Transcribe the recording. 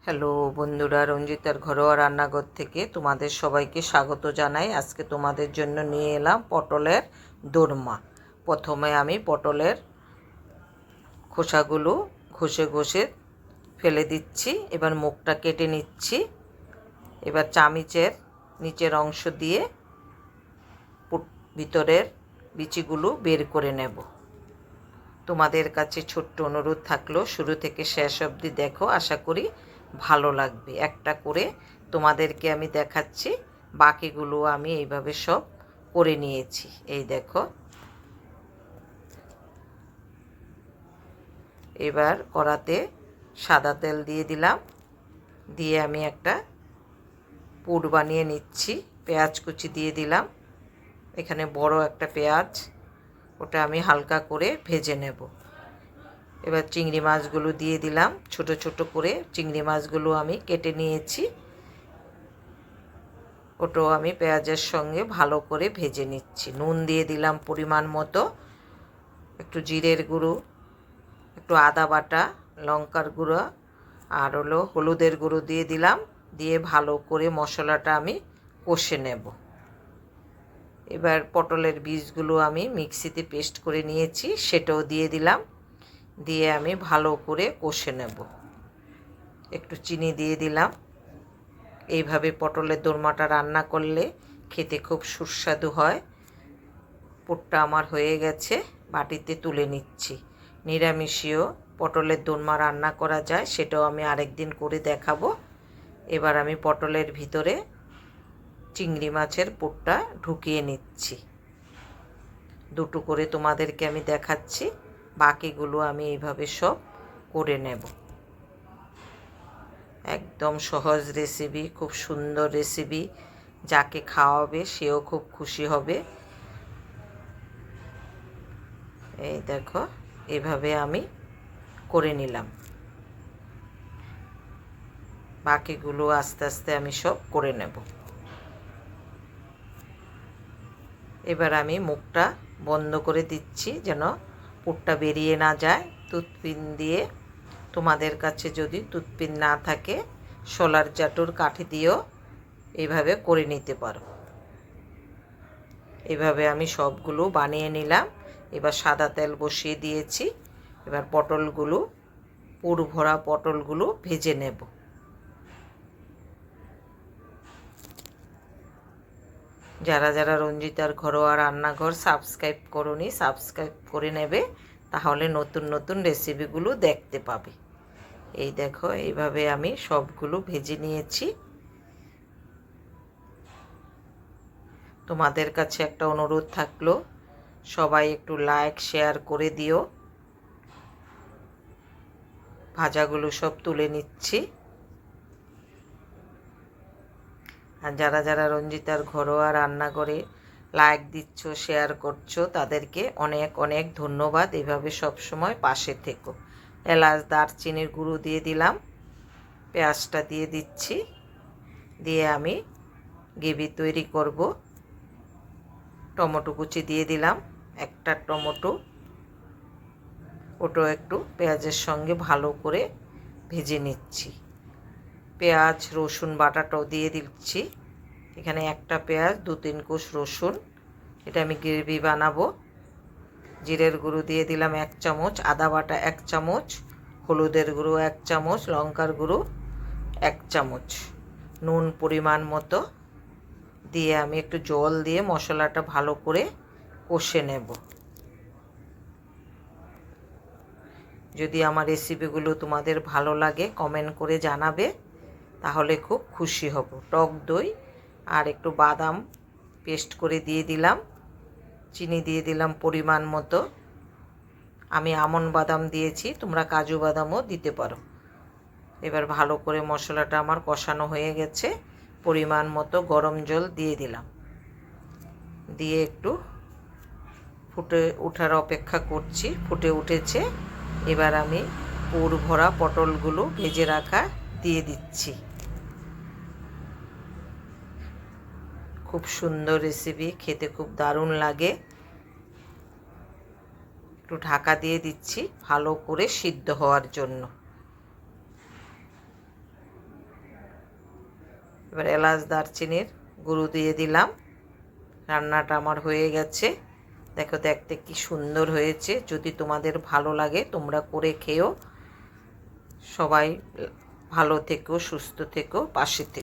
Hello বন্ধুরা, রঞ্জিতার ঘরোয়া রান্নাঘর থেকে তোমাদের সবাইকে স্বাগত জানাই। আজকে তোমাদের জন্য নিয়ে এলাম পটলের দোরমা। প্রথমে আমি পটলের খোসাগুলো ঘষে ঘষে ফেলে দিচ্ছি। এবার মুখটা কেটে নিচ্ছি। এবার চামিচের নিচের অংশ দিয়ে ভিতরের বিচিগুলো বের করে নেব। তোমাদের কাছে ছোট্ট অনুরোধ থাকলো, শুরু থেকে শেষ অবধি দেখো, আশা করি ভালো লাগবে। একটা করে তোমাদেরকে আমি দেখাচ্ছি, বাকিগুলো আমি এইভাবে সব করে নিয়েছি। এই দেখো, এবার কড়াতে সাদা তেল দিয়ে দিলাম। দিয়ে আমি একটা পুর বানিয়ে নিচ্ছি। পেঁয়াজ কুচি দিয়ে দিলাম। এখানে বড় একটা পেঁয়াজ, ওটা আমি হালকা করে ভেজে নেব। এবার চিংড়ি মাছগুলো দিয়ে দিলাম। ছোট ছোট করে চিংড়ি মাছগুলো আমি কেটে নিয়েছি। ওটাও আমি পেঁয়াজের সঙ্গে ভালো করে ভেজে নিচ্ছি। নুন দিয়ে দিলাম পরিমাণ মতো, একটু জিরের গুঁড়ো, একটু আদা বাটা, লঙ্কার গুঁড়ো আর হলুদের গুঁড়ো দিয়ে দিলাম। দিয়ে ভালো করে মশলাটা আমি কষে নেব। এবার পটলের বীজগুলো আমি মিক্সিতে পেস্ট করে নিয়েছি, সেটাও দিয়ে দিলাম। দিয়ে আমি ভালো করে কষে নেব। একটু চিনি দিয়ে দিলাম। এইভাবে পটলের দোরমাটা রান্না করলে খেতে খুব সুস্বাদু হয়। পুরটা আমার হয়ে গেছে, বাটিতে তুলে নিচ্ছি। নিরামিষেও পটলের দোরমা রান্না করা যায়, সেটাও আমি আরেকদিন করে দেখাবো। এবার আমি পটলের ভিতরে চিংড়ি মাছের পুরটা ঢুকিয়ে নিচ্ছি। দুটো করে তোমাদেরকে আমি দেখাচ্ছি, বাকিগুলো আমি এইভাবে সব করে নেব। একদম সহজ রেসিপি, খুব সুন্দর রেসিপি। যাকে খাওয়াবে সেও খুব খুশি হবে। এই দেখো, এভাবে আমি করে নিলাম। বাকিগুলো আস্তে আস্তে আমি সব করে নেব। এবার আমি মুখটা বন্ধ করে দিচ্ছি যেন পুরটা বেরিয়ে না যায়। টুথপিন দিয়ে, তোমাদের কাছে যদি টুথপিন না থাকে শোলার চাটুর কাঠি দিয়েও এইভাবে করে নিতে পারো। এভাবে আমি সবগুলো বানিয়ে নিলাম। এবার সাদা তেল বসিয়ে দিয়েছি। এবার পটলগুলো, পুর ভরা পটলগুলো ভেজে নেব। যারা যারা রঞ্জিতার ঘরোয়া রান্নাঘর সাবস্ক্রাইব করোনি, সাবস্ক্রাইব করে নেবে, তাহলে নতুন নতুন রেসিপিগুলো দেখতে পাবে। এই দেখো, এইভাবে আমি সবগুলো ভেজে নিয়েছি। তোমাদের কাছে একটা অনুরোধ থাকলো, সবাই একটু লাইক শেয়ার করে দিও। ভাজাগুলো সব তুলে নিচ্ছি। আর যারা যারা রঞ্জিতার ঘরোয়া রান্নাঘরে লাইক দিচ্ছ, শেয়ার করছো, তাদেরকে অনেক অনেক ধন্যবাদ। এভাবে সব সময় পাশে থেকো। এলাচ দারচিনির গুঁড়ো দিয়ে দিলাম। পেঁয়াজটা দিয়ে দিচ্ছি। দিয়ে আমি গ্রেভি তৈরি করব। টমেটো কুচি দিয়ে দিলাম, একটা টমেটো। ওটাও একটু পেঁয়াজের সঙ্গে ভালো করে ভেজে নিচ্ছি। পেঁয়াজ রসুন বাটাটাও দিয়ে দিচ্ছি। এখানে একটা পেঁয়াজ, 2-3 কোষ রসুন, এটা আমি গ্রেভি বানাবো। জিরের গুঁড়ো দিয়ে দিলাম 1 চামচ, আদা বাটা 1 চামচ, হলুদের গুঁড়ো 1 চামচ, লঙ্কার গুঁড়ো 1 চামচ, নুন পরিমাণ মতো দিয়ে আমি একটু জল দিয়ে মশলাটা ভালো করে কষে নেব। যদি আমার রেসিপিগুলো তোমাদের ভালো লাগে কমেন্ট করে জানাবে, তাহলে খুব খুশি হব। টক দই আর একটু বাদাম পেস্ট করে দিয়ে দিলাম। চিনি দিয়ে দিলাম পরিমাণ মতো। আমি আমন্ড বাদাম দিয়েছি, তোমরা কাজু বাদামও দিতে পারো। এবার ভালো করে মশলাটা আমার কষানো হয়ে গেছে। পরিমাণ মতো গরম জল দিয়ে দিলাম। দিয়ে একটু ফুটে ওঠার অপেক্ষা করছি। ফুটে উঠেছে। এবার আমি পুর ভরা পটলগুলো ভেজে রাখা দিয়ে দিচ্ছি। খুব সুন্দর রেসিপি, খেতে খুব দারুণ লাগে। একটু ঢাকা দিয়ে দিচ্ছি ভালো করে সিদ্ধ হওয়ার জন্য। এবার এলাচ দারচিনির গুঁড়ো দিয়ে দিলাম। রান্নাটা আমার হয়ে গেছে। দেখো দেখতে কি সুন্দর হয়েছে। যদি তোমাদের ভালো লাগে তোমরা করে খেও। সবাই ভালো থেকো, সুস্থ থেকো, পাশে থেকো।